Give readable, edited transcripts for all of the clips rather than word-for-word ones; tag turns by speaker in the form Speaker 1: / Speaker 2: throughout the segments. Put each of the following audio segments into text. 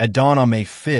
Speaker 1: At dawn on May 5,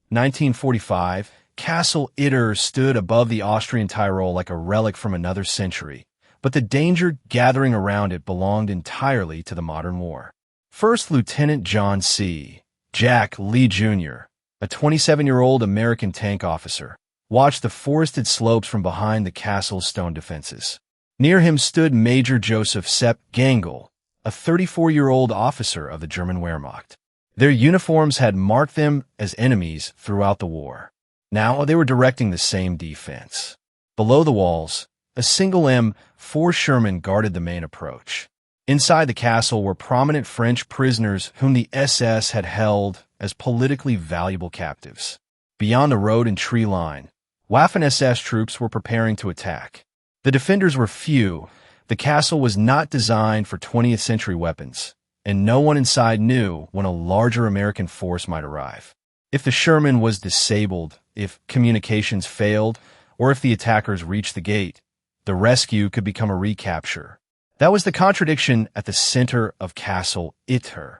Speaker 1: 1945, Castle Itter stood above the Austrian Tyrol like a relic from another century, but the danger gathering around it belonged entirely to the modern war. First Lieutenant John C. Jack Lee Jr., a 27-year-old American tank officer, watched the forested slopes from behind the castle's stone defenses. Near him stood Major Joseph Sepp Gangl, a 34-year-old officer of the German Wehrmacht. Their uniforms had marked them as enemies throughout the war. Now they were directing the same defense. Below the walls, a single M4 Sherman guarded the main approach. Inside the castle were prominent French prisoners whom the SS had held as politically valuable captives. Beyond the road and tree line, Waffen-SS troops were preparing to attack. The defenders were few. The castle was not designed for 20th century weapons, and no one inside knew when a larger American force might arrive. If the Sherman was disabled, if communications failed, or if the attackers reached the gate, the rescue could become a recapture. That was the contradiction at the center of Castle Itter.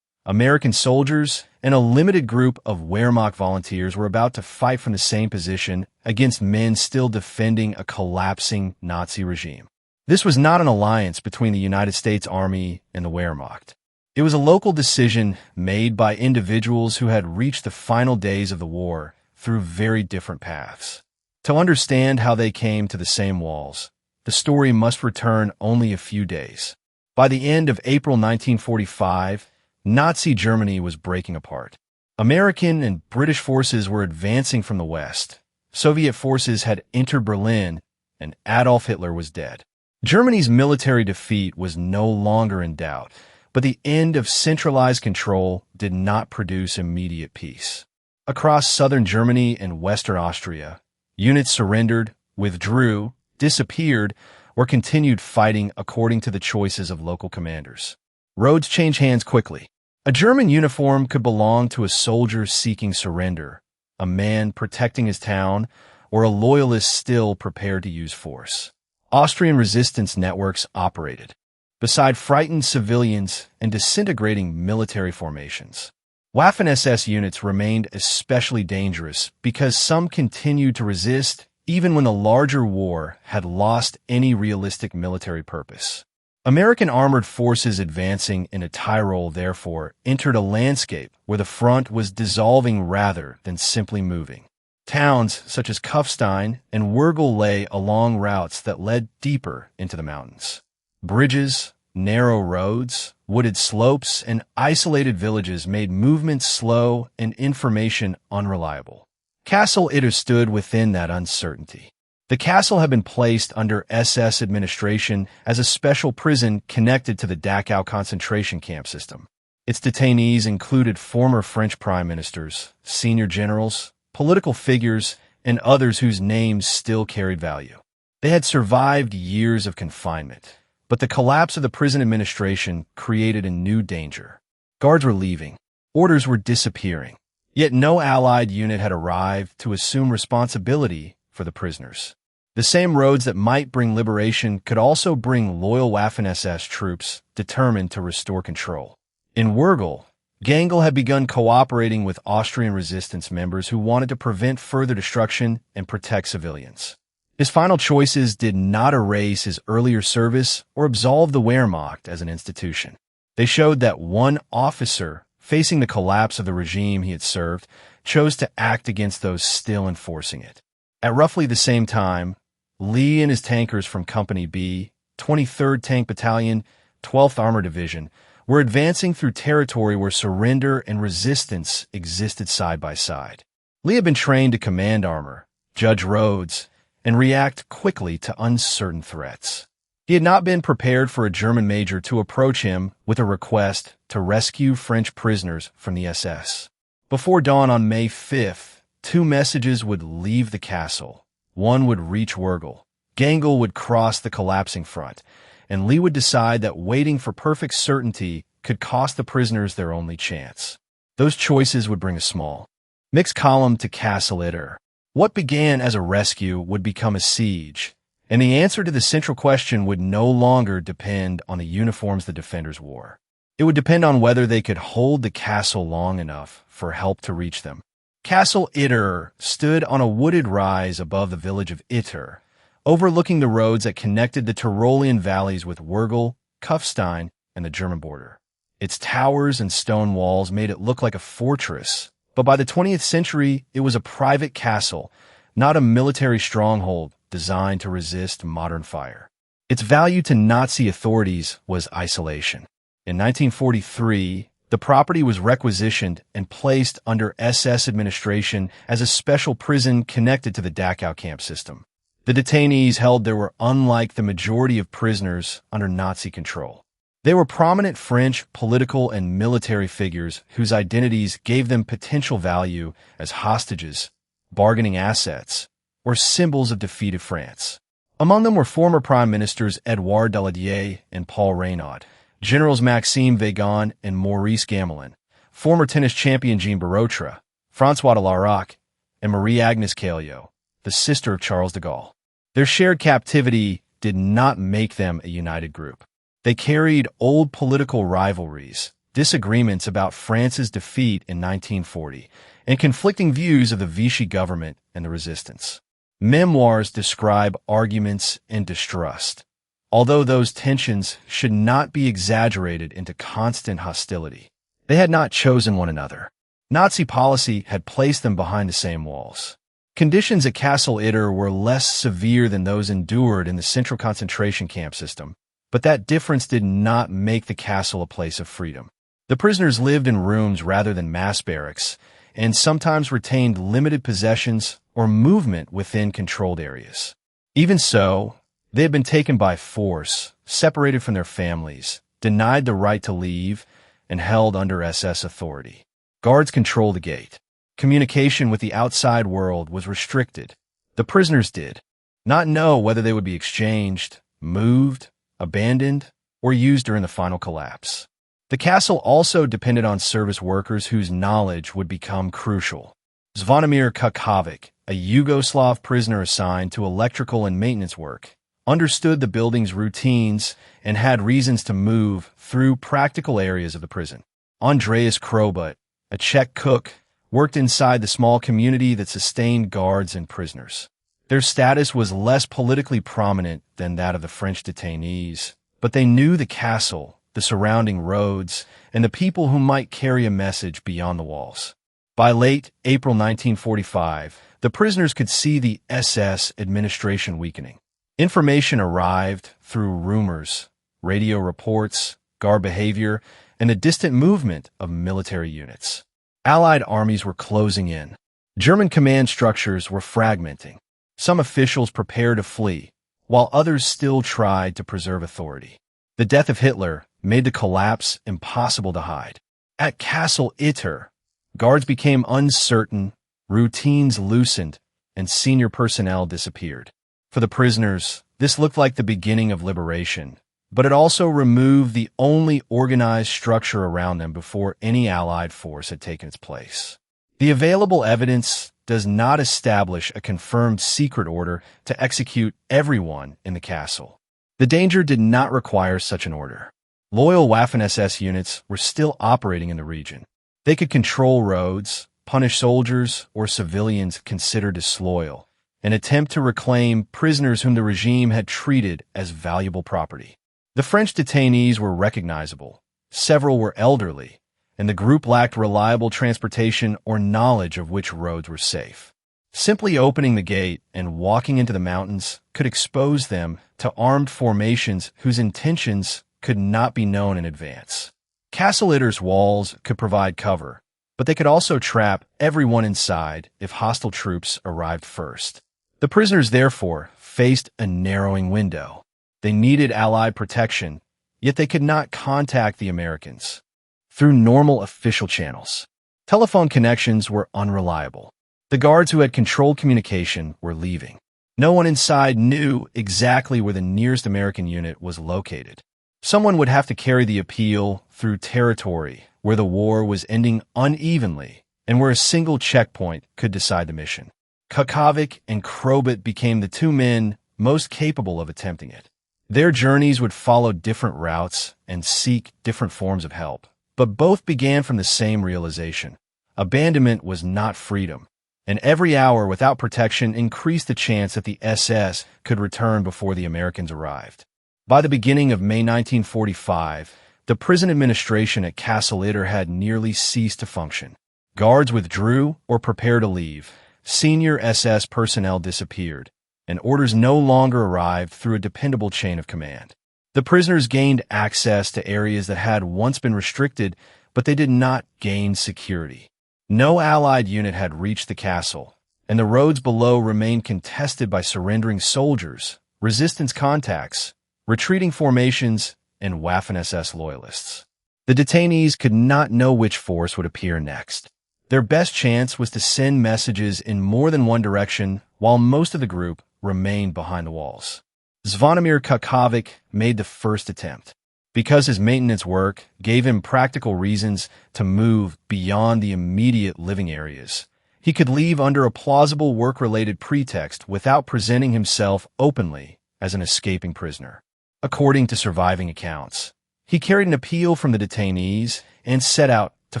Speaker 1: American soldiers and a limited group of Wehrmacht volunteers were about to fight from the same position against men still defending a collapsing Nazi regime. This was not an alliance between the United States Army and the Wehrmacht. It was a local decision made by individuals who had reached the final days of the war through very different paths. To understand how they came to the same walls, the story must return only a few days. By the end of April 1945, Nazi Germany was breaking apart. American and British forces were advancing from the west. Soviet forces had entered Berlin, and Adolf Hitler was dead. Germany's military defeat was no longer in doubt, but the end of centralized control did not produce immediate peace. Across southern Germany and western Austria, units surrendered, withdrew, disappeared, or continued fighting according to the choices of local commanders. Roads changed hands quickly. A German uniform could belong to a soldier seeking surrender, a man protecting his town, or a loyalist still prepared to use force. Austrian resistance networks operated, beside frightened civilians and disintegrating military formations. Waffen-SS units remained especially dangerous because some continued to resist even when the larger war had lost any realistic military purpose. American armored forces advancing in the Tyrol, therefore, entered a landscape where the front was dissolving rather than simply moving. Towns such as Kufstein and Wurgl lay along routes that led deeper into the mountains. Bridges, narrow roads, wooded slopes, and isolated villages made movement slow and information unreliable. Castle Itter stood within that uncertainty. The castle had been placed under SS administration as a special prison connected to the Dachau concentration camp system. Its detainees included former French prime ministers, senior generals, political figures, and others whose names still carried value. They had survived years of confinement, but the collapse of the prison administration created a new danger. Guards were leaving. Orders were disappearing. Yet no Allied unit had arrived to assume responsibility for the prisoners. The same roads that might bring liberation could also bring loyal Waffen-SS troops determined to restore control. In Wurgl, Gangl had begun cooperating with Austrian resistance members who wanted to prevent further destruction and protect civilians. His final choices did not erase his earlier service or absolve the Wehrmacht as an institution. They showed that one officer, facing the collapse of the regime he had served, chose to act against those still enforcing it. At roughly the same time, Lee and his tankers from Company B, 23rd Tank Battalion, 12th Armored Division, were advancing through territory where surrender and resistance existed side by side. Lee had been trained to command armor, judge roads, and react quickly to uncertain threats. He had not been prepared for a German major to approach him with a request to rescue French prisoners from the SS. Before dawn on May 5th, two messages would leave the castle. One would reach Wurgl. Gangl would cross the collapsing front, and Lee would decide that waiting for perfect certainty could cost the prisoners their only chance. Those choices would bring a small, mixed column to Castle Itter. What began as a rescue would become a siege, and the answer to the central question would no longer depend on the uniforms the defenders wore. It would depend on whether they could hold the castle long enough for help to reach them. Castle Itter stood on a wooded rise above the village of Itter, overlooking the roads that connected the Tyrolean valleys with Wurgel, Kufstein, and the German border. Its towers and stone walls made it look like a fortress, but by the 20th century, it was a private castle, not a military stronghold designed to resist modern fire. Its value to Nazi authorities was isolation. In 1943, the property was requisitioned and placed under SS administration as a special prison connected to the Dachau camp system. The detainees held there were unlike the majority of prisoners under Nazi control. They were prominent French political and military figures whose identities gave them potential value as hostages, bargaining assets, or symbols of defeated France. Among them were former Prime Ministers Édouard Daladier and Paul Reynaud, Generals Maxime Weygand and Maurice Gamelin, former tennis champion Jean Borotra, François de Larac, and Marie-Agnes Caillot, the sister of Charles de Gaulle. Their shared captivity did not make them a united group. They carried old political rivalries, disagreements about France's defeat in 1940, and conflicting views of the Vichy government and the resistance. Memoirs describe arguments and distrust, although those tensions should not be exaggerated into constant hostility. They had not chosen one another. Nazi policy had placed them behind the same walls. Conditions at Castle Itter were less severe than those endured in the central concentration camp system, but that difference did not make the castle a place of freedom. The prisoners lived in rooms rather than mass barracks, and sometimes retained limited possessions or movement within controlled areas. Even so, they had been taken by force, separated from their families, denied the right to leave, and held under SS authority. Guards controlled the gate. Communication with the outside world was restricted. The prisoners did not know whether they would be exchanged, moved, abandoned, or used during the final collapse. The castle also depended on service workers whose knowledge would become crucial. Zvonimir Kukovic, a Yugoslav prisoner assigned to electrical and maintenance work, understood the building's routines and had reasons to move through practical areas of the prison. Andreas Krobut, a Czech cook, worked inside the small community that sustained guards and prisoners. Their status was less politically prominent than that of the French detainees, but they knew the castle, the surrounding roads, and the people who might carry a message beyond the walls. By late April 1945, the prisoners could see the SS administration weakening. Information arrived through rumors, radio reports, guard behavior, and the distant movement of military units. Allied armies were closing in. German command structures were fragmenting. Some officials prepared to flee, while others still tried to preserve authority. The death of Hitler made the collapse impossible to hide. At Castle Itter, guards became uncertain, routines loosened, and senior personnel disappeared. For the prisoners, this looked like the beginning of liberation, but it also removed the only organized structure around them before any Allied force had taken its place. The available evidence does not establish a confirmed secret order to execute everyone in the castle. The danger did not require such an order. Loyal Waffen-SS units were still operating in the region. They could control roads, punish soldiers or civilians considered disloyal, and attempt to reclaim prisoners whom the regime had treated as valuable property. The French detainees were recognizable. Several were elderly, and the group lacked reliable transportation or knowledge of which roads were safe. Simply opening the gate and walking into the mountains could expose them to armed formations whose intentions could not be known in advance. Castle Itter's walls could provide cover, but they could also trap everyone inside if hostile troops arrived first. The prisoners, therefore, faced a narrowing window. They needed Allied protection, yet they could not contact the Americans through normal official channels. Telephone connections were unreliable. The guards who had controlled communication were leaving. No one inside knew exactly where the nearest American unit was located. Someone would have to carry the appeal through territory where the war was ending unevenly and where a single checkpoint could decide the mission. Kukovic and Krobut became the two men most capable of attempting it. Their journeys would follow different routes and seek different forms of help, but both began from the same realization. Abandonment was not freedom, and every hour without protection increased the chance that the SS could return before the Americans arrived. By the beginning of May 1945, the prison administration at Castle Itter had nearly ceased to function. Guards withdrew or prepared to leave, senior SS personnel disappeared, and orders no longer arrived through a dependable chain of command. The prisoners gained access to areas that had once been restricted, but they did not gain security. No Allied unit had reached the castle, and the roads below remained contested by surrendering soldiers, resistance contacts, retreating formations, and Waffen-SS loyalists. The detainees could not know which force would appear next. Their best chance was to send messages in more than one direction, while most of the group remained behind the walls. Zvonimir Kukovic made the first attempt. Because his maintenance work gave him practical reasons to move beyond the immediate living areas, he could leave under a plausible work-related pretext without presenting himself openly as an escaping prisoner. According to surviving accounts, he carried an appeal from the detainees and set out to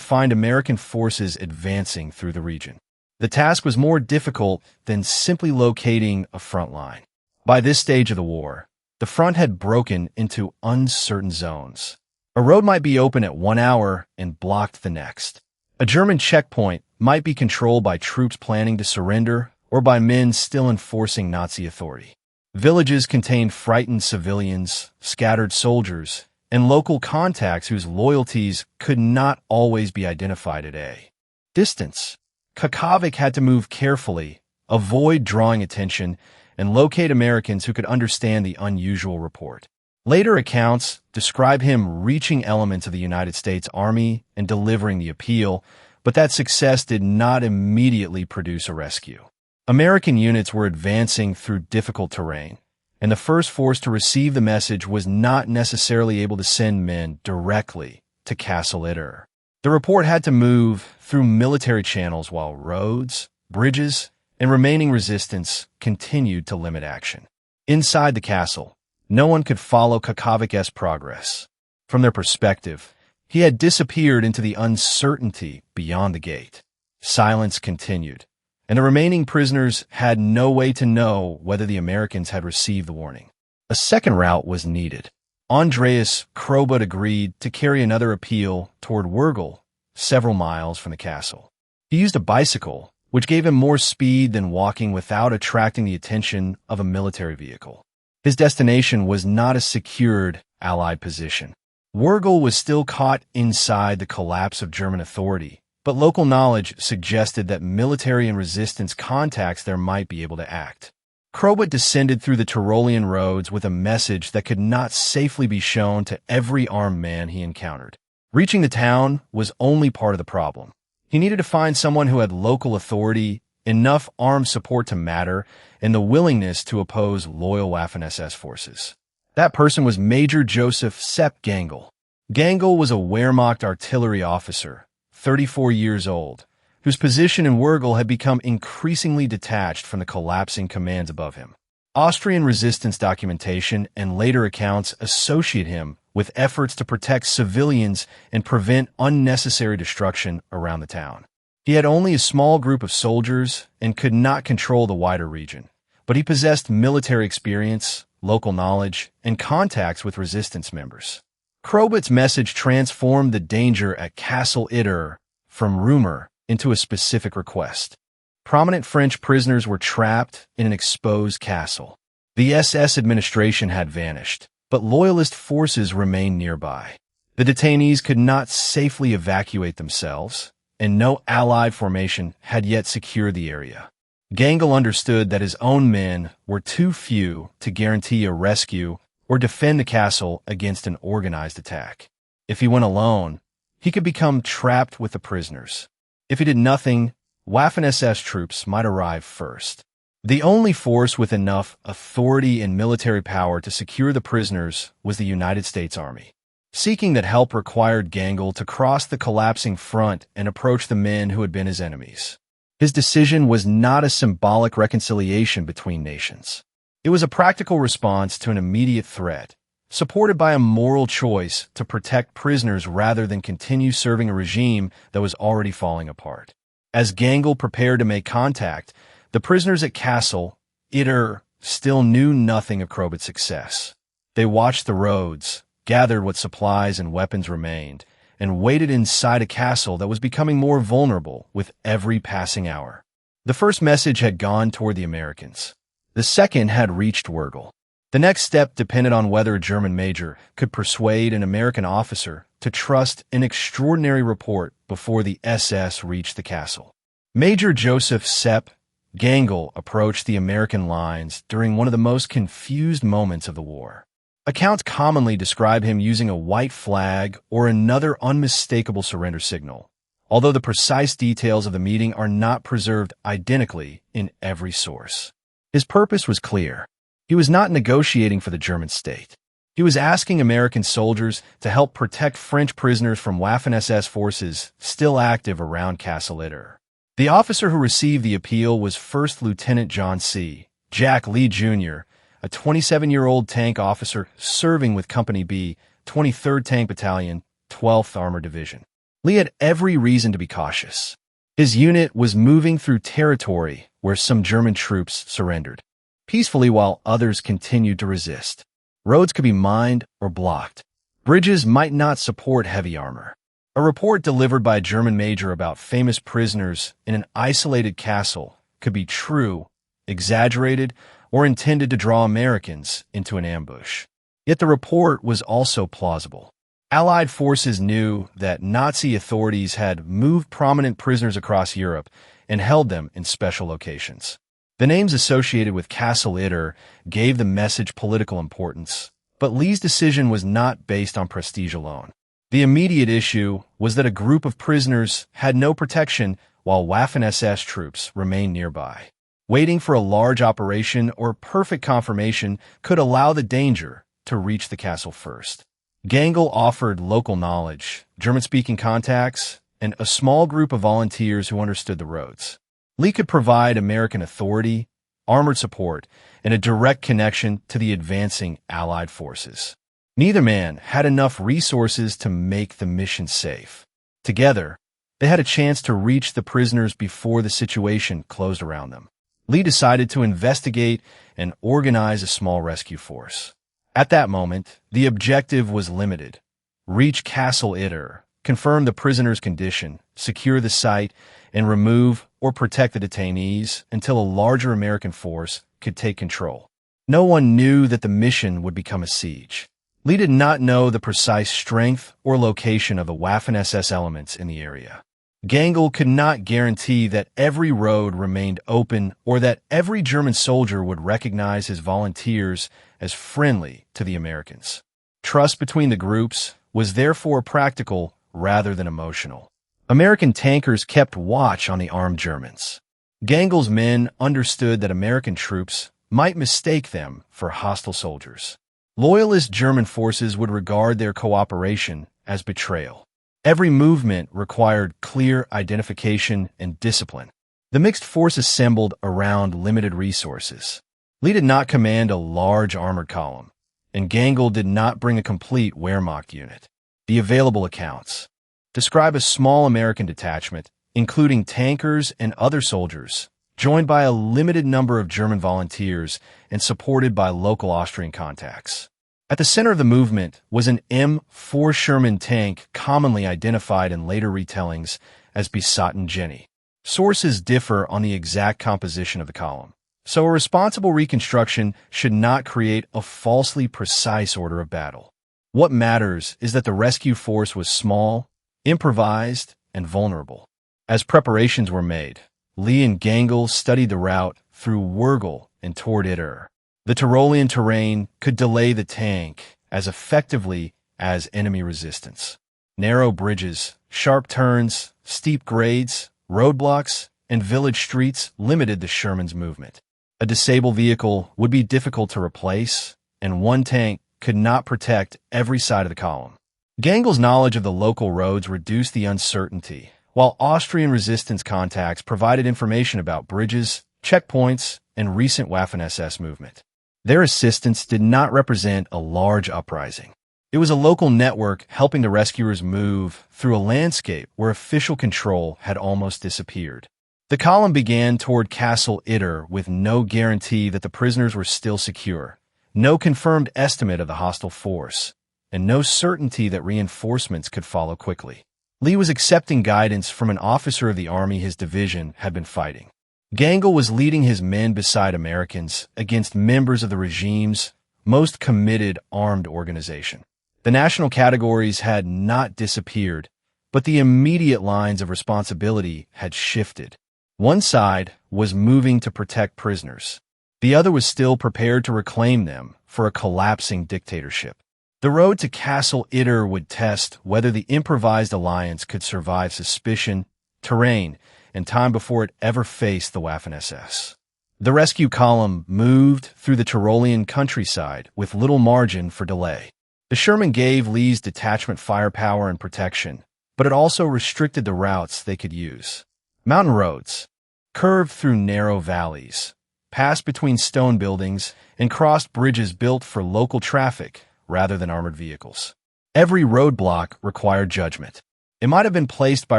Speaker 1: find American forces advancing through the region. The task was more difficult than simply locating a front line. By this stage of the war, the front had broken into uncertain zones. A road might be open at one hour and blocked the next. A German checkpoint might be controlled by troops planning to surrender or by men still enforcing Nazi authority. Villages contained frightened civilians, scattered soldiers, and local contacts whose loyalties could not always be identified at a distance. Kukovic had to move carefully, avoid drawing attention, and locate Americans who could understand the unusual report. Later accounts describe him reaching elements of the United States Army and delivering the appeal, but that success did not immediately produce a rescue. American units were advancing through difficult terrain, and the first force to receive the message was not necessarily able to send men directly to Castle Itter. The report had to move through military channels while roads, bridges, and remaining resistance continued to limit action. Inside the castle, no one could follow Kukovic's progress. From their perspective, he had disappeared into the uncertainty beyond the gate. Silence continued, and the remaining prisoners had no way to know whether the Americans had received the warning. A second route was needed. Andreas Krobut agreed to carry another appeal toward Wurgel, several miles from the castle. He used a bicycle, which gave him more speed than walking without attracting the attention of a military vehicle. His destination was not a secured Allied position. Wurgel was still caught inside the collapse of German authority, but local knowledge suggested that military and resistance contacts there might be able to act. Krobut descended through the Tyrolean roads with a message that could not safely be shown to every armed man he encountered. Reaching the town was only part of the problem. He needed to find someone who had local authority, enough armed support to matter, and the willingness to oppose loyal Waffen-SS forces. That person was Major Joseph Sepp Gangl. Gangl was a Wehrmacht artillery officer, 34 years old, whose position in Wurgel had become increasingly detached from the collapsing commands above him. Austrian resistance documentation and later accounts associate him with efforts to protect civilians and prevent unnecessary destruction around the town. He had only a small group of soldiers and could not control the wider region, but he possessed military experience, local knowledge, and contacts with resistance members. Krobut's message transformed the danger at Castle Itter from rumor into a specific request. Prominent French prisoners were trapped in an exposed castle. The SS administration had vanished, but loyalist forces remained nearby. The detainees could not safely evacuate themselves, and no Allied formation had yet secured the area. Gangl understood that his own men were too few to guarantee a rescue or defend the castle against an organized attack. If he went alone, he could become trapped with the prisoners. If he did nothing, Waffen-SS troops might arrive first. The only force with enough authority and military power to secure the prisoners was the United States Army. Seeking that help required Gangl to cross the collapsing front and approach the men who had been his enemies. His decision was not a symbolic reconciliation between nations. It was a practical response to an immediate threat, supported by a moral choice to protect prisoners rather than continue serving a regime that was already falling apart. As Gangel prepared to make contact, the prisoners at Castle Itter still knew nothing of Krobit's success. They watched the roads, gathered what supplies and weapons remained, and waited inside a castle that was becoming more vulnerable with every passing hour. The first message had gone toward the Americans. The second had reached Wurgel. The next step depended on whether a German major could persuade an American officer to trust an extraordinary report before the SS reached the castle. Major Joseph Sepp Gangel approached the American lines during one of the most confused moments of the war. Accounts commonly describe him using a white flag or another unmistakable surrender signal, although the precise details of the meeting are not preserved identically in every source. His purpose was clear. He was not negotiating for the German state. He was asking American soldiers to help protect French prisoners from Waffen-SS forces still active around Castle Itter. The officer who received the appeal was First Lieutenant John C. Jack Lee Jr., a 27-year-old tank officer serving with Company B, 23rd Tank Battalion, 12th Armored Division. Lee had every reason to be cautious. His unit was moving through territory where some German troops surrendered peacefully while others continued to resist. Roads could be mined or blocked. Bridges might not support heavy armor. A report delivered by a German major about famous prisoners in an isolated castle could be true, exaggerated, or intended to draw Americans into an ambush. Yet the report was also plausible. Allied forces knew that Nazi authorities had moved prominent prisoners across Europe and held them in special locations. The names associated with Castle Itter gave the message political importance, but Lee's decision was not based on prestige alone. The immediate issue was that a group of prisoners had no protection while Waffen-SS troops remained nearby. Waiting for a large operation or perfect confirmation could allow the danger to reach the castle first. Gangel offered local knowledge, German-speaking contacts, and a small group of volunteers who understood the roads. Lee could provide American authority, armored support, and a direct connection to the advancing Allied forces. Neither man had enough resources to make the mission safe. Together, they had a chance to reach the prisoners before the situation closed around them. Lee decided to investigate and organize a small rescue force. At that moment, the objective was limited. Reach Castle Itter, confirm the prisoner's condition, secure the site, and remove or protect the detainees until a larger American force could take control. No one knew that the mission would become a siege. Lee did not know the precise strength or location of the Waffen-SS elements in the area. Gangel could not guarantee that every road remained open or that every German soldier would recognize his volunteers as friendly to the Americans. Trust between the groups was therefore practical rather than emotional. American tankers kept watch on the armed Germans. Gangel's men understood that American troops might mistake them for hostile soldiers. Loyalist German forces would regard their cooperation as betrayal. Every movement required clear identification and discipline. The mixed force assembled around limited resources. Lee did not command a large armored column, and Gangel did not bring a complete Wehrmacht unit. The available accounts describe a small American detachment, including tankers and other soldiers, joined by a limited number of German volunteers and supported by local Austrian contacts. At the center of the movement was an M4 Sherman tank commonly identified in later retellings as Besotten Jenny. Sources differ on the exact composition of the column, so a responsible reconstruction should not create a falsely precise order of battle. What matters is that the rescue force was small, improvised, and vulnerable. As preparations were made, Lee and Gangel studied the route through Wurgel and toward Itter. The Tyrolean terrain could delay the tank as effectively as enemy resistance. Narrow bridges, sharp turns, steep grades, roadblocks, and village streets limited the Sherman's movement. A disabled vehicle would be difficult to replace, and one tank could not protect every side of the column. Gangel's knowledge of the local roads reduced the uncertainty, while Austrian resistance contacts provided information about bridges, checkpoints, and recent Waffen-SS movement. Their assistance did not represent a large uprising. It was a local network helping the rescuers move through a landscape where official control had almost disappeared. The column began toward Castle Itter with no guarantee that the prisoners were still secure, no confirmed estimate of the hostile force, and no certainty that reinforcements could follow quickly. Lee was accepting guidance from an officer of the army his division had been fighting. Gangel was leading his men beside Americans against members of the regime's most committed armed organization. The national categories had not disappeared, but the immediate lines of responsibility had shifted. One side was moving to protect prisoners. The other was still prepared to reclaim them for a collapsing dictatorship. The road to Castle Itter would test whether the improvised alliance could survive suspicion, terrain, and time before it ever faced the Waffen-SS. The rescue column moved through the Tyrolean countryside with little margin for delay. The Sherman gave Lee's detachment firepower and protection, but it also restricted the routes they could use. Mountain roads curved through narrow valleys, passed between stone buildings, and crossed bridges built for local traffic rather than armored vehicles. Every roadblock required judgment. It might have been placed by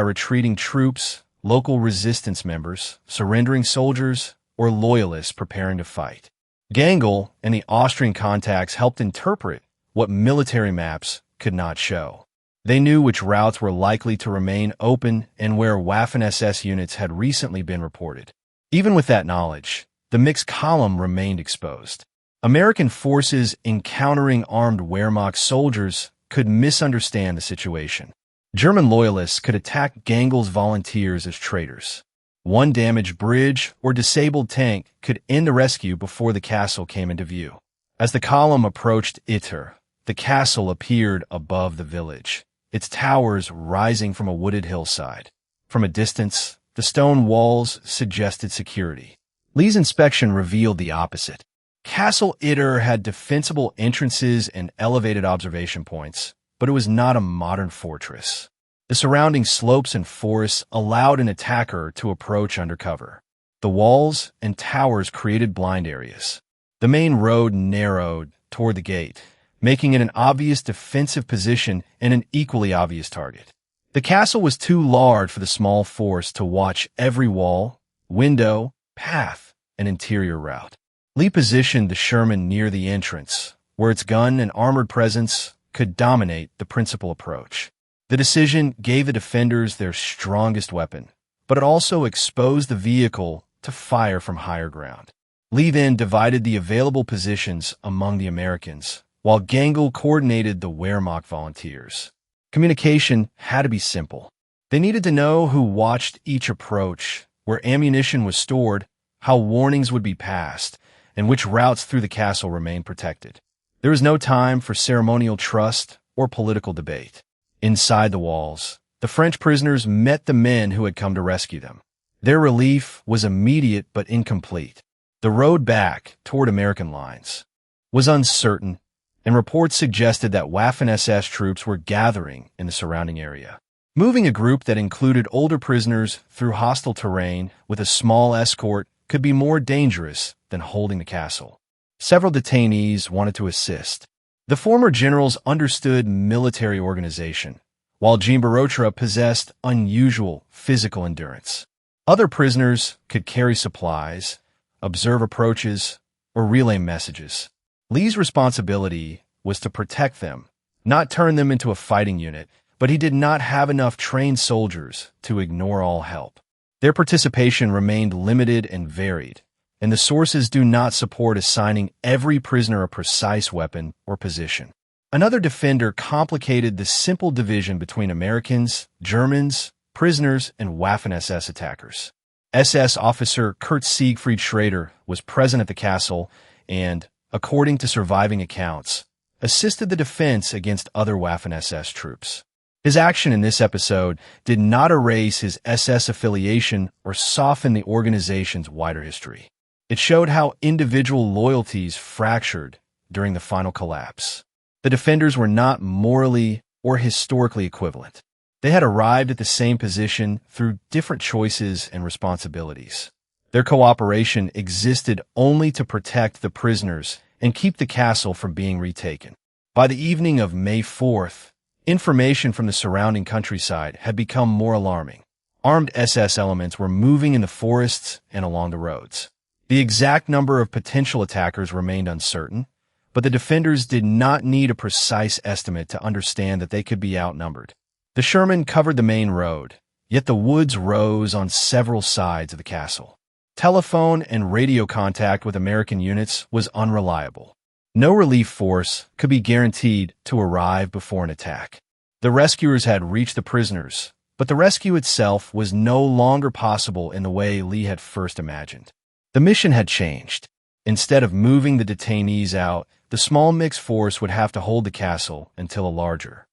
Speaker 1: retreating troops, local resistance members, surrendering soldiers, or loyalists preparing to fight. Gangel and the Austrian contacts helped interpret what military maps could not show. They knew which routes were likely to remain open and where Waffen-SS units had recently been reported. Even with that knowledge, the mixed column remained exposed. American forces encountering armed Wehrmacht soldiers could misunderstand the situation. German loyalists could attack Gangel's volunteers as traitors. One damaged bridge or disabled tank could end the rescue before the castle came into view. As the column approached Itter, the castle appeared above the village, its towers rising from a wooded hillside. From a distance, the stone walls suggested security. Lee's inspection revealed the opposite. Castle Itter had defensible entrances and elevated observation points, but it was not a modern fortress. The surrounding slopes and forests allowed an attacker to approach under cover. The walls and towers created blind areas. The main road narrowed toward the gate, making it an obvious defensive position and an equally obvious target. The castle was too large for the small force to watch every wall, window, path, and interior route. Lee positioned the Sherman near the entrance, where its gun and armored presence could dominate the principal approach. The decision gave the defenders their strongest weapon, but it also exposed the vehicle to fire from higher ground. Lee then divided the available positions among the Americans, while Gangel coordinated the Wehrmacht volunteers. Communication had to be simple. They needed to know who watched each approach, where ammunition was stored, how warnings would be passed, and which routes through the castle remained protected. There was no time for ceremonial trust or political debate. Inside the walls, the French prisoners met the men who had come to rescue them. Their relief was immediate but incomplete. The road back toward American lines was uncertain, and reports suggested that Waffen-SS troops were gathering in the surrounding area. Moving a group that included older prisoners through hostile terrain with a small escort could be more dangerous than holding the castle. Several detainees wanted to assist. The former generals understood military organization, while Jean Borotra possessed unusual physical endurance. Other prisoners could carry supplies, observe approaches, or relay messages. Lee's responsibility was to protect them, not turn them into a fighting unit, but he did not have enough trained soldiers to ignore all help. Their participation remained limited and varied, and the sources do not support assigning every prisoner a precise weapon or position. Another defender complicated the simple division between Americans, Germans, prisoners, and Waffen-SS attackers. SS officer Kurt Siegfried Schrader was present at the castle and, according to surviving accounts, assisted the defense against other Waffen-SS troops. His action in this episode did not erase his SS affiliation or soften the organization's wider history. It showed how individual loyalties fractured during the final collapse. The defenders were not morally or historically equivalent. They had arrived at the same position through different choices and responsibilities. Their cooperation existed only to protect the prisoners and keep the castle from being retaken. By the evening of May 4th, information from the surrounding countryside had become more alarming. Armed SS elements were moving in the forests and along the roads. The exact number of potential attackers remained uncertain, but the defenders did not need a precise estimate to understand that they could be outnumbered. The Sherman covered the main road, yet the woods rose on several sides of the castle. Telephone and radio contact with American units was unreliable. No relief force could be guaranteed to arrive before an attack. The rescuers had reached the prisoners, but the rescue itself was no longer possible in the way Lee had first imagined. The mission had changed. Instead of moving the detainees out, the small mixed force would have to hold the castle until a larger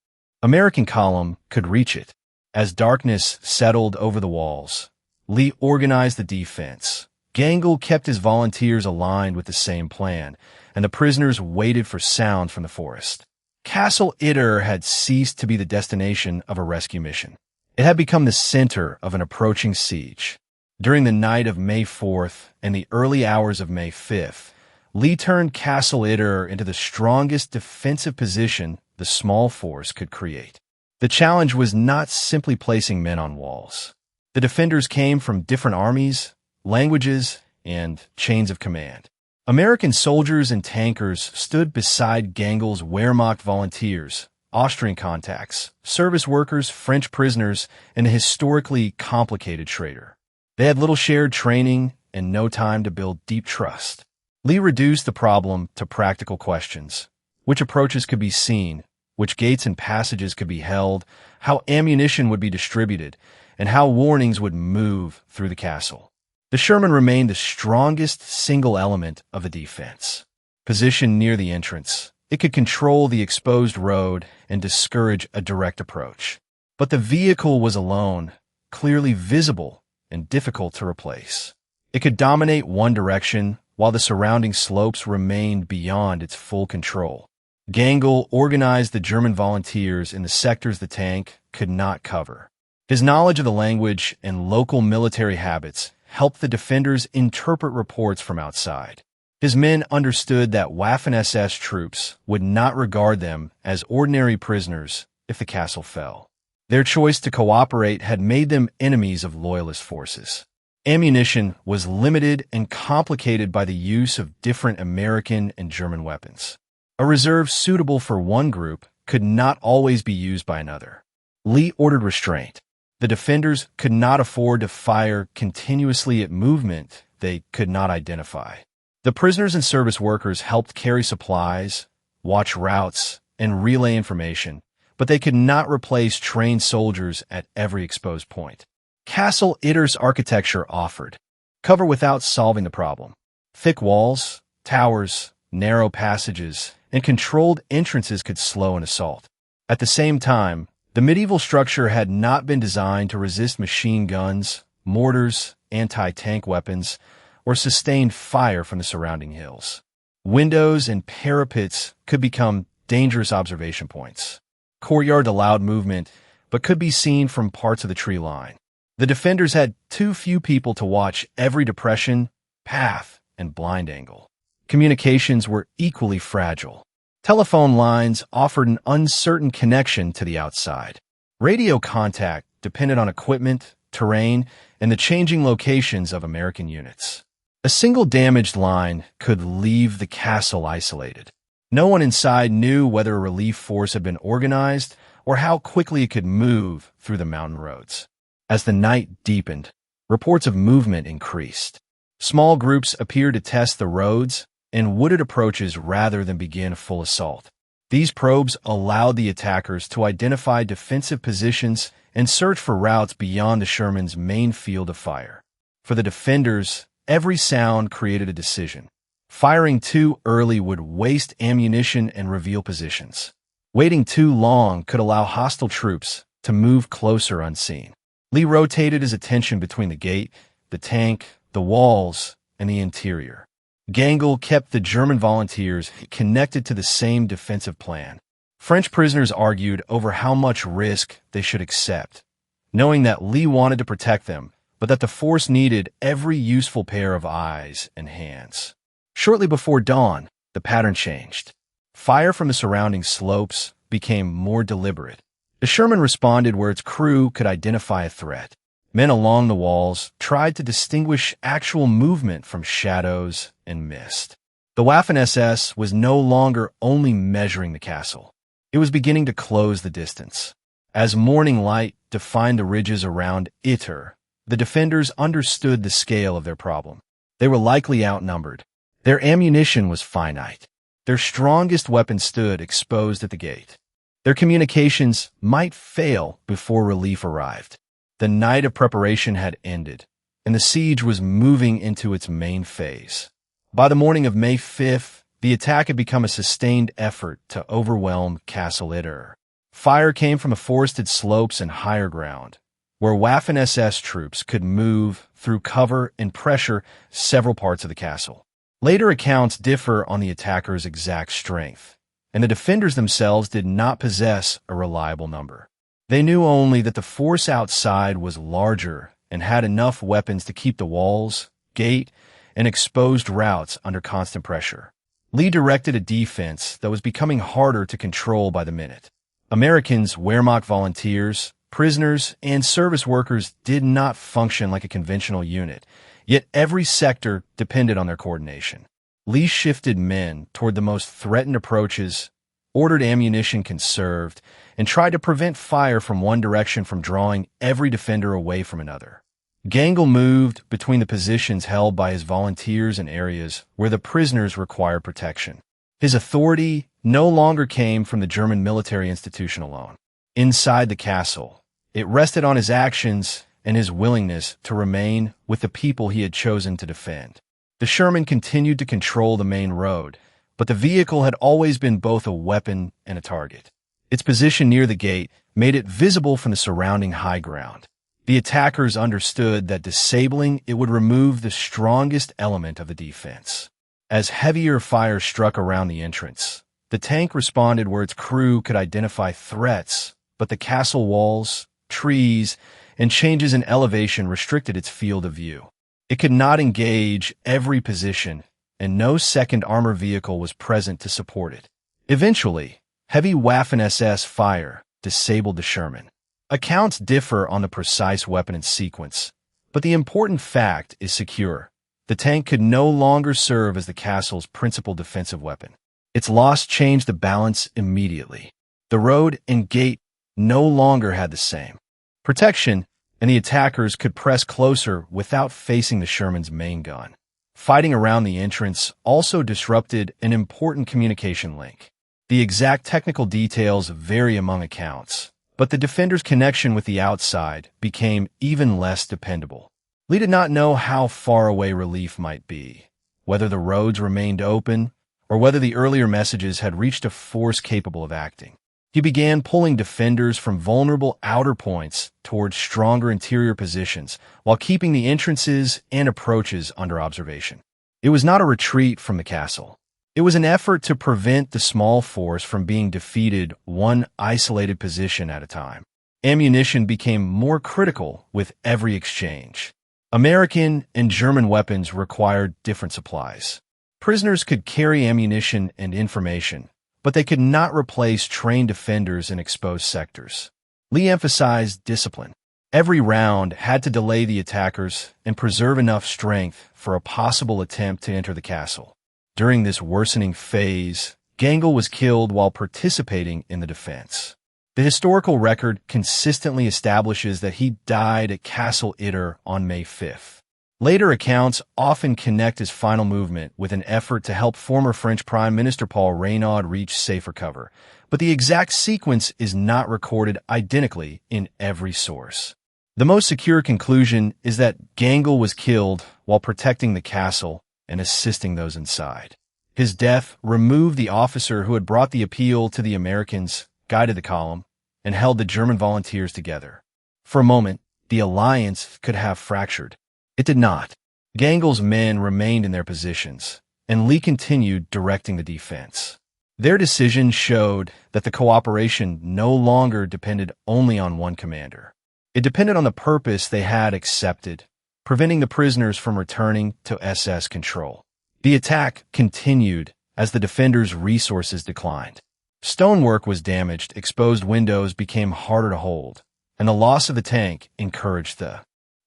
Speaker 1: American column could reach it. As darkness settled over the walls, Lee organized the defense. Gangel kept his volunteers aligned with the same plan, and the prisoners waited for sound from the forest. Castle Itter had ceased to be the destination of a rescue mission. It had become the center of an approaching siege. During the night of May 4th and the early hours of May 5th, Lee turned Castle Itter into the strongest defensive position the small force could create. The challenge was not simply placing men on walls. The defenders came from different armies, languages, and chains of command. American soldiers and tankers stood beside Gangel's Wehrmacht volunteers, Austrian contacts, service workers, French prisoners, and a historically complicated traitor. They had little shared training and no time to build deep trust. Lee reduced the problem to practical questions. Which approaches could be seen, which gates and passages could be held, how ammunition would be distributed, and how warnings would move through the castle. The Sherman remained the strongest single element of the defense. Positioned near the entrance, it could control the exposed road and discourage a direct approach. But the vehicle was alone, clearly visible, and difficult to replace. It could dominate one direction, while the surrounding slopes remained beyond its full control. Gangel organized the German volunteers in the sectors the tank could not cover. His knowledge of the language and local military habits helped the defenders interpret reports from outside. His men understood that Waffen-SS troops would not regard them as ordinary prisoners if the castle fell. Their choice to cooperate had made them enemies of loyalist forces. Ammunition was limited and complicated by the use of different American and German weapons. A reserve suitable for one group could not always be used by another. Lee ordered restraint. The defenders could not afford to fire continuously at movement they could not identify. The prisoners and service workers helped carry supplies, watch routes, and relay information, but they could not replace trained soldiers at every exposed point. Castle Itter's architecture offered cover without solving the problem. Thick walls, towers, narrow passages, and controlled entrances could slow an assault. At the same time, the medieval structure had not been designed to resist machine guns, mortars, anti-tank weapons, or sustained fire from the surrounding hills. Windows and parapets could become dangerous observation points. Courtyard allowed movement, but could be seen from parts of the tree line. The defenders had too few people to watch every depression, path, and blind angle. Communications were equally fragile. Telephone lines offered an uncertain connection to the outside. Radio contact depended on equipment, terrain, and the changing locations of American units. A single damaged line could leave the castle isolated. No one inside knew whether a relief force had been organized or how quickly it could move through the mountain roads. As the night deepened, reports of movement increased. Small groups appeared to test the roads and wooded approaches rather than begin a full assault. These probes allowed the attackers to identify defensive positions and search for routes beyond the Sherman's main field of fire. For the defenders, every sound created a decision. Firing too early would waste ammunition and reveal positions. Waiting too long could allow hostile troops to move closer unseen. Lee rotated his attention between the gate, the tank, the walls, and the interior. Gangel kept the German volunteers connected to the same defensive plan. French prisoners argued over how much risk they should accept, knowing that Lee wanted to protect them, but that the force needed every useful pair of eyes and hands. Shortly before dawn, the pattern changed. Fire from the surrounding slopes became more deliberate. The Sherman responded where its crew could identify a threat. Men along the walls tried to distinguish actual movement from shadows and mist. The Waffen-SS was no longer only measuring the castle. It was beginning to close the distance. As morning light defined the ridges around Itter, the defenders understood the scale of their problem. They were likely outnumbered. Their ammunition was finite. Their strongest weapon stood exposed at the gate. Their communications might fail before relief arrived. The night of preparation had ended, and the siege was moving into its main phase. By the morning of May 5th, the attack had become a sustained effort to overwhelm Castle Itter. Fire came from the forested slopes and higher ground, where Waffen-SS troops could move through cover and pressure several parts of the castle. Later accounts differ on the attackers' exact strength, and the defenders themselves did not possess a reliable number. They knew only that the force outside was larger and had enough weapons to keep the walls, gate, and exposed routes under constant pressure. Lee directed a defense that was becoming harder to control by the minute. Americans, Wehrmacht volunteers, prisoners, and service workers did not function like a conventional unit, yet every sector depended on their coordination. Lee shifted men toward the most threatened approaches, ordered ammunition conserved, and tried to prevent fire from one direction from drawing every defender away from another. Gangel moved between the positions held by his volunteers and areas where the prisoners required protection. His authority no longer came from the German military institution alone. Inside the castle, it rested on his actions and his willingness to remain with the people he had chosen to defend. The Sherman continued to control the main road, but the vehicle had always been both a weapon and a target. Its position near the gate made it visible from the surrounding high ground. The attackers understood that disabling it would remove the strongest element of the defense. As heavier fire struck around the entrance, the tank responded where its crew could identify threats, but the castle walls, trees, and changes in elevation restricted its field of view. It could not engage every position, and no second armor vehicle was present to support it. Eventually, heavy Waffen-SS fire disabled the Sherman. Accounts differ on the precise weapon and sequence, but the important fact is secure. The tank could no longer serve as the castle's principal defensive weapon. Its loss changed the balance immediately. The road and gate no longer had the same protection, and the attackers could press closer without facing the Sherman's main gun. Fighting around the entrance also disrupted an important communication link. The exact technical details vary among accounts, but the defenders' connection with the outside became even less dependable. Lee did not know how far away relief might be, whether the roads remained open, or whether the earlier messages had reached a force capable of acting. He began pulling defenders from vulnerable outer points towards stronger interior positions, while keeping the entrances and approaches under observation. It was not a retreat from the castle. It was an effort to prevent the small force from being defeated one isolated position at a time. Ammunition became more critical with every exchange. American and German weapons required different supplies. Prisoners could carry ammunition and information, but they could not replace trained defenders in exposed sectors. Lee emphasized discipline. Every round had to delay the attackers and preserve enough strength for a possible attempt to enter the castle. During this worsening phase, Gangel was killed while participating in the defense. The historical record consistently establishes that he died at Castle Itter on May 5th. Later accounts often connect his final movement with an effort to help former French Prime Minister Paul Reynaud reach safer cover, but the exact sequence is not recorded identically in every source. The most secure conclusion is that Gangel was killed while protecting the castle and assisting those inside. His death removed the officer who had brought the appeal to the Americans, guided the column, and held the German volunteers together. For a moment, the alliance could have fractured. It did not. Gangel's men remained in their positions, and Lee continued directing the defense. Their decision showed that the cooperation no longer depended only on one commander. It depended on the purpose they had accepted, preventing the prisoners from returning to SS control. The attack continued as the defenders' resources declined. Stonework was damaged, exposed windows became harder to hold, and the loss of the tank encouraged the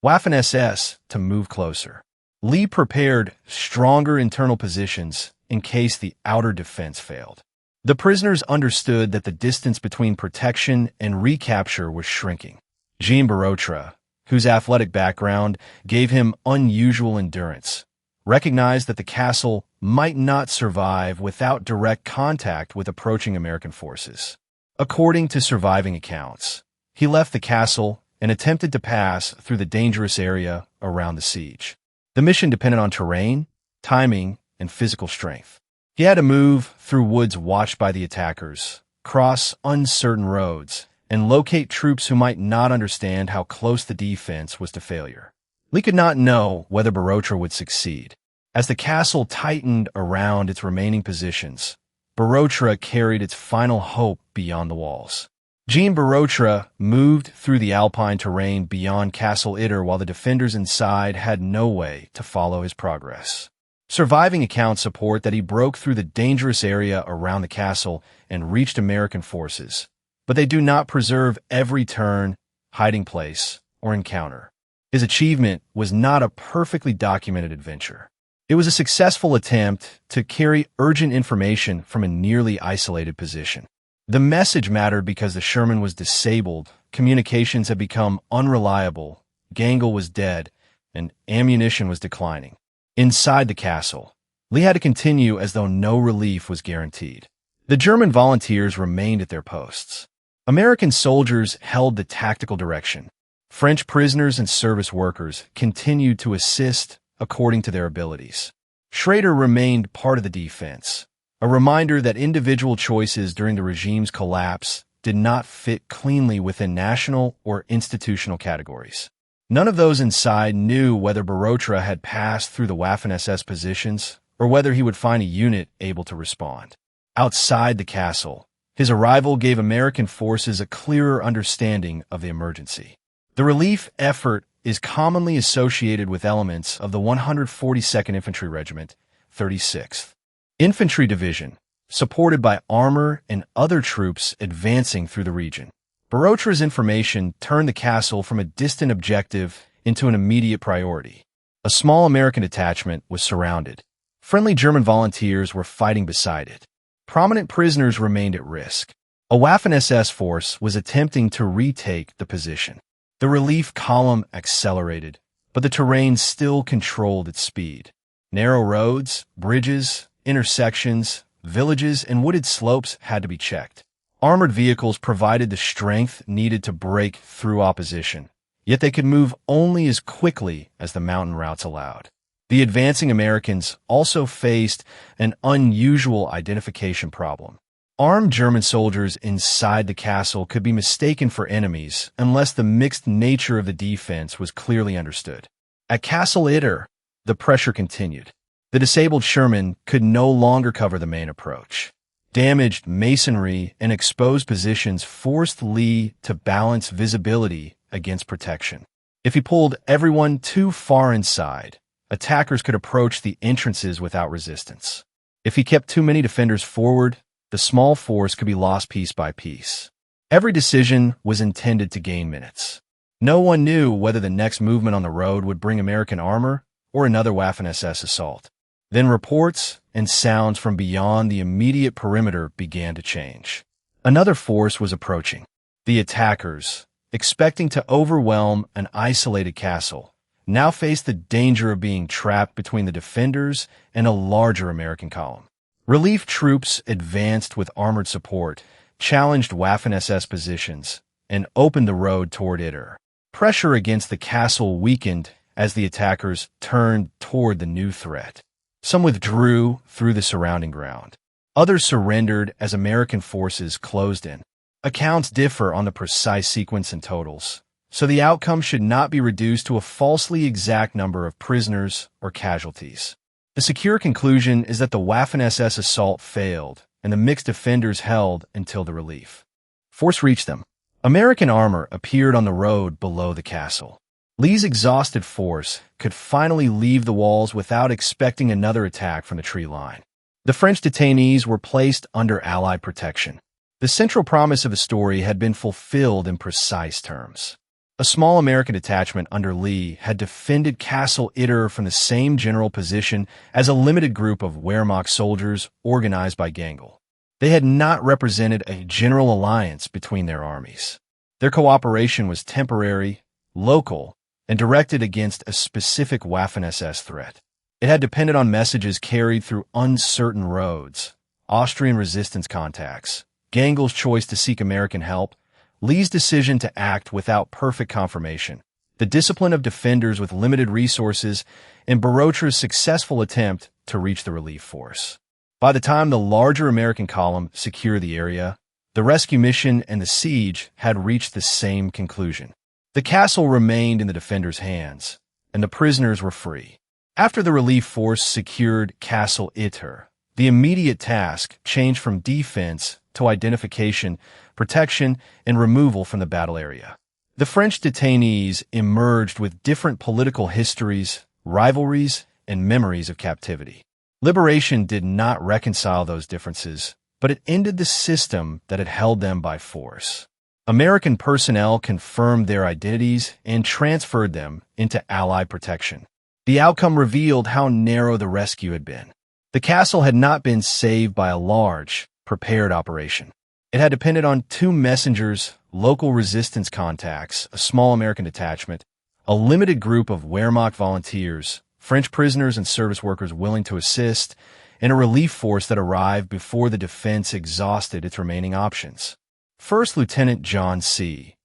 Speaker 1: Waffen-SS to move closer. Lee prepared stronger internal positions in case the outer defense failed. The prisoners understood that the distance between protection and recapture was shrinking. Jean Borotra, whose athletic background gave him unusual endurance, recognized that the castle might not survive without direct contact with approaching American forces. According to surviving accounts, he left the castle and attempted to pass through the dangerous area around the siege. The mission depended on terrain, timing, and physical strength. He had to move through woods watched by the attackers, cross uncertain roads, and locate troops who might not understand how close the defense was to failure. Lee could not know whether Borotra would succeed. As the castle tightened around its remaining positions, Borotra carried its final hope beyond the walls. Jean Borotra moved through the alpine terrain beyond Castle Itter while the defenders inside had no way to follow his progress. Surviving accounts support that he broke through the dangerous area around the castle and reached American forces, but they do not preserve every turn, hiding place, or encounter. His achievement was not a perfectly documented adventure. It was a successful attempt to carry urgent information from a nearly isolated position. The message mattered because the Sherman was disabled, communications had become unreliable, Gangle was dead, and ammunition was declining. Inside the castle, Lee had to continue as though no relief was guaranteed. The German volunteers remained at their posts. American soldiers held the tactical direction. French prisoners and service workers continued to assist according to their abilities. Schrader remained part of the defense, a reminder that individual choices during the regime's collapse did not fit cleanly within national or institutional categories. None of those inside knew whether Borotra had passed through the Waffen-SS positions or whether he would find a unit able to respond. Outside the castle, his arrival gave American forces a clearer understanding of the emergency. The relief effort is commonly associated with elements of the 142nd Infantry Regiment, 36th Infantry Division, supported by armor and other troops advancing through the region. Borotra's information turned the castle from a distant objective into an immediate priority. A small American detachment was surrounded. Friendly German volunteers were fighting beside it. Prominent prisoners remained at risk. A Waffen-SS force was attempting to retake the position. The relief column accelerated, but the terrain still controlled its speed. Narrow roads, bridges, intersections, villages, and wooded slopes had to be checked. Armored vehicles provided the strength needed to break through opposition, yet they could move only as quickly as the mountain routes allowed. The advancing Americans also faced an unusual identification problem. Armed German soldiers inside the castle could be mistaken for enemies unless the mixed nature of the defense was clearly understood. At Castle Itter, the pressure continued. The disabled Sherman could no longer cover the main approach. Damaged masonry and exposed positions forced Lee to balance visibility against protection. If he pulled everyone too far inside, attackers could approach the entrances without resistance. If he kept too many defenders forward, the small force could be lost piece by piece. Every decision was intended to gain minutes. No one knew whether the next movement on the road would bring American armor or another Waffen-SS assault. Then reports and sounds from beyond the immediate perimeter began to change. Another force was approaching. The attackers, expecting to overwhelm an isolated castle, now faced the danger of being trapped between the defenders and a larger American column. Relief troops advanced with armored support, challenged Waffen-SS positions, and opened the road toward Itter. Pressure against the castle weakened as the attackers turned toward the new threat. Some withdrew through the surrounding ground. Others surrendered as American forces closed in. Accounts differ on the precise sequence and totals, so the outcome should not be reduced to a falsely exact number of prisoners or casualties. The secure conclusion is that the Waffen-SS assault failed, and the mixed defenders held until the relief force reached them. American armor appeared on the road below the castle. Lee's exhausted force could finally leave the walls without expecting another attack from the tree line. The French detainees were placed under Allied protection. The central promise of the story had been fulfilled in precise terms. A small American detachment under Lee had defended Castle Itter from the same general position as a limited group of Wehrmacht soldiers organized by Gangl. They had not represented a general alliance between their armies. Their cooperation was temporary, local, and directed against a specific Waffen-SS threat. It had depended on messages carried through uncertain roads, Austrian resistance contacts, Gangl's choice to seek American help, Lee's decision to act without perfect confirmation, the discipline of defenders with limited resources, and Borotra's successful attempt to reach the relief force. By the time the larger American column secured the area, the rescue mission and the siege had reached the same conclusion. The castle remained in the defenders' hands, and the prisoners were free. After the relief force secured Castle Itter, the immediate task changed from defense to identification, protection, and removal from the battle area. The French detainees emerged with different political histories, rivalries, and memories of captivity. Liberation did not reconcile those differences, but it ended the system that had held them by force. American personnel confirmed their identities and transferred them into Allied protection. The outcome revealed how narrow the rescue had been. The castle had not been saved by a large, prepared operation. It had depended on two messengers, local resistance contacts, a small American detachment, a limited group of Wehrmacht volunteers, French prisoners and service workers willing to assist, and a relief force that arrived before the defense exhausted its remaining options. First Lieutenant John C.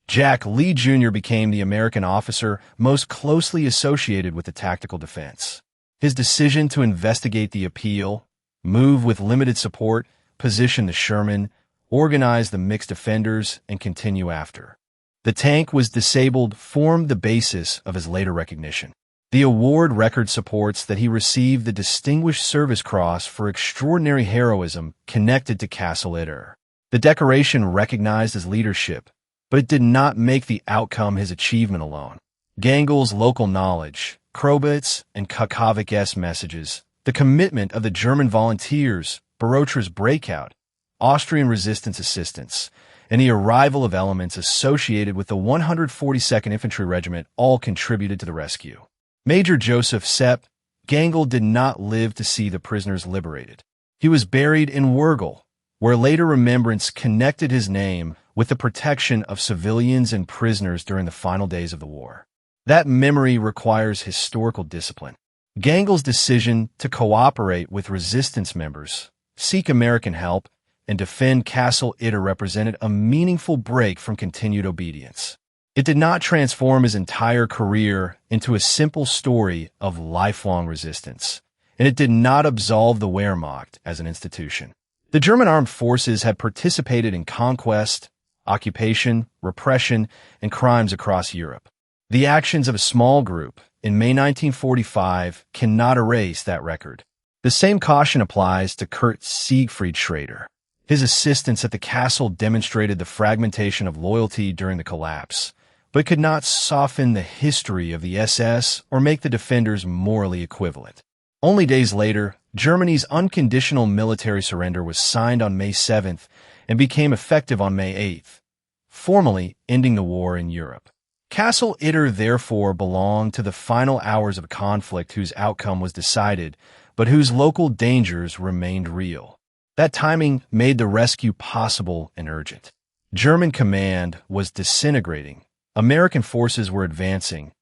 Speaker 1: Jack Lee Jr. became the American officer most closely associated with the tactical defense. His decision to investigate the appeal, move with limited support, position the Sherman, organize the mixed defenders, and continue after. The tank was disabled formed the basis of his later recognition. The award record supports that he received the Distinguished Service Cross for extraordinary heroism connected to Castle Itter. The decoration recognized his leadership, but it did not make the outcome his achievement alone. Gangl's local knowledge, Krobitz and Kukovic messages, the commitment of the German volunteers, Borotra's breakout, Austrian resistance assistance, and the arrival of elements associated with the 142nd Infantry Regiment all contributed to the rescue. Major Joseph Sepp, Gangl did not live to see the prisoners liberated. He was buried in Wurgel, where later remembrance connected his name with the protection of civilians and prisoners during the final days of the war. That memory requires historical discipline. Gangl's decision to cooperate with resistance members, seek American help, and defend Castle Itter represented a meaningful break from continued obedience. It did not transform his entire career into a simple story of lifelong resistance, and it did not absolve the Wehrmacht as an institution. The German armed forces had participated in conquest, occupation, repression, and crimes across Europe. The actions of a small group in May 1945 cannot erase that record. The same caution applies to Kurt Siegfried Schrader. His assistance at the castle demonstrated the fragmentation of loyalty during the collapse, but could not soften the history of the SS or make the defenders morally equivalent. Only days later, Germany's unconditional military surrender was signed on May 7th and became effective on May 8th, formally ending the war in Europe. Castle Itter therefore belonged to the final hours of a conflict whose outcome was decided, but whose local dangers remained real. That timing made the rescue possible and urgent. German command was disintegrating. American forces were advancing.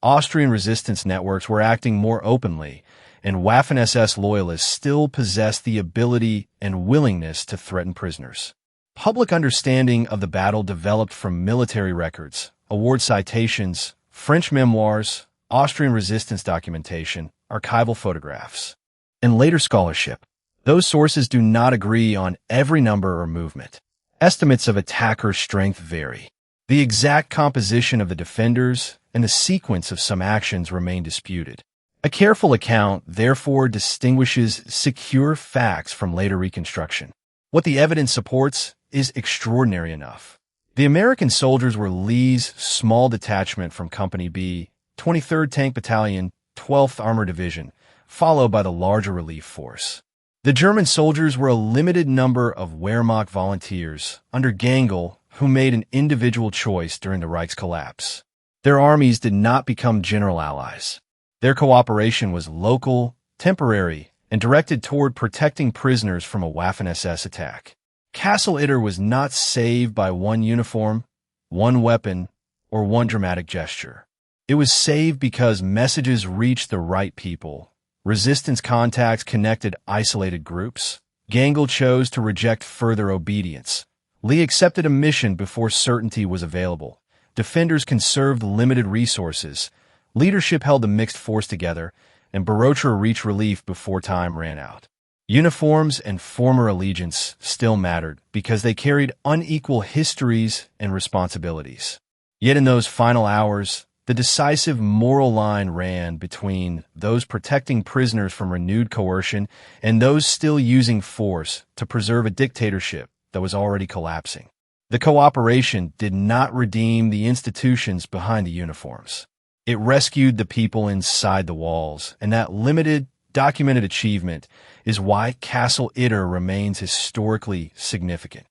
Speaker 1: Austrian resistance networks were acting more openly, and Waffen-SS loyalists still possessed the ability and willingness to threaten prisoners. Public understanding of the battle developed from military records, award citations, French memoirs, Austrian resistance documentation, archival photographs, and later scholarship. Those sources do not agree on every number or movement. Estimates of attacker strength vary. The exact composition of the defenders and the sequence of some actions remain disputed. A careful account, therefore, distinguishes secure facts from later reconstruction. What the evidence supports is extraordinary enough. The American soldiers were Lee's small detachment from Company B, 23rd Tank Battalion, 12th Armored Division, followed by the larger relief force. The German soldiers were a limited number of Wehrmacht volunteers under Gangl who made an individual choice during the Reich's collapse. Their armies did not become general allies. Their cooperation was local, temporary, and directed toward protecting prisoners from a Waffen-SS attack. Castle Itter was not saved by one uniform, one weapon, or one dramatic gesture. It was saved because messages reached the right people. Resistance contacts connected isolated groups. Gangl chose to reject further obedience. Lee accepted a mission before certainty was available. Defenders conserved limited resources. Leadership held the mixed force together, and Borotra reached relief before time ran out. Uniforms and former allegiance still mattered because they carried unequal histories and responsibilities. Yet in those final hours, the decisive moral line ran between those protecting prisoners from renewed coercion and those still using force to preserve a dictatorship that was already collapsing. The cooperation did not redeem the institutions behind the uniforms. It rescued the people inside the walls, and that limited, documented achievement is why Castle Itter remains historically significant.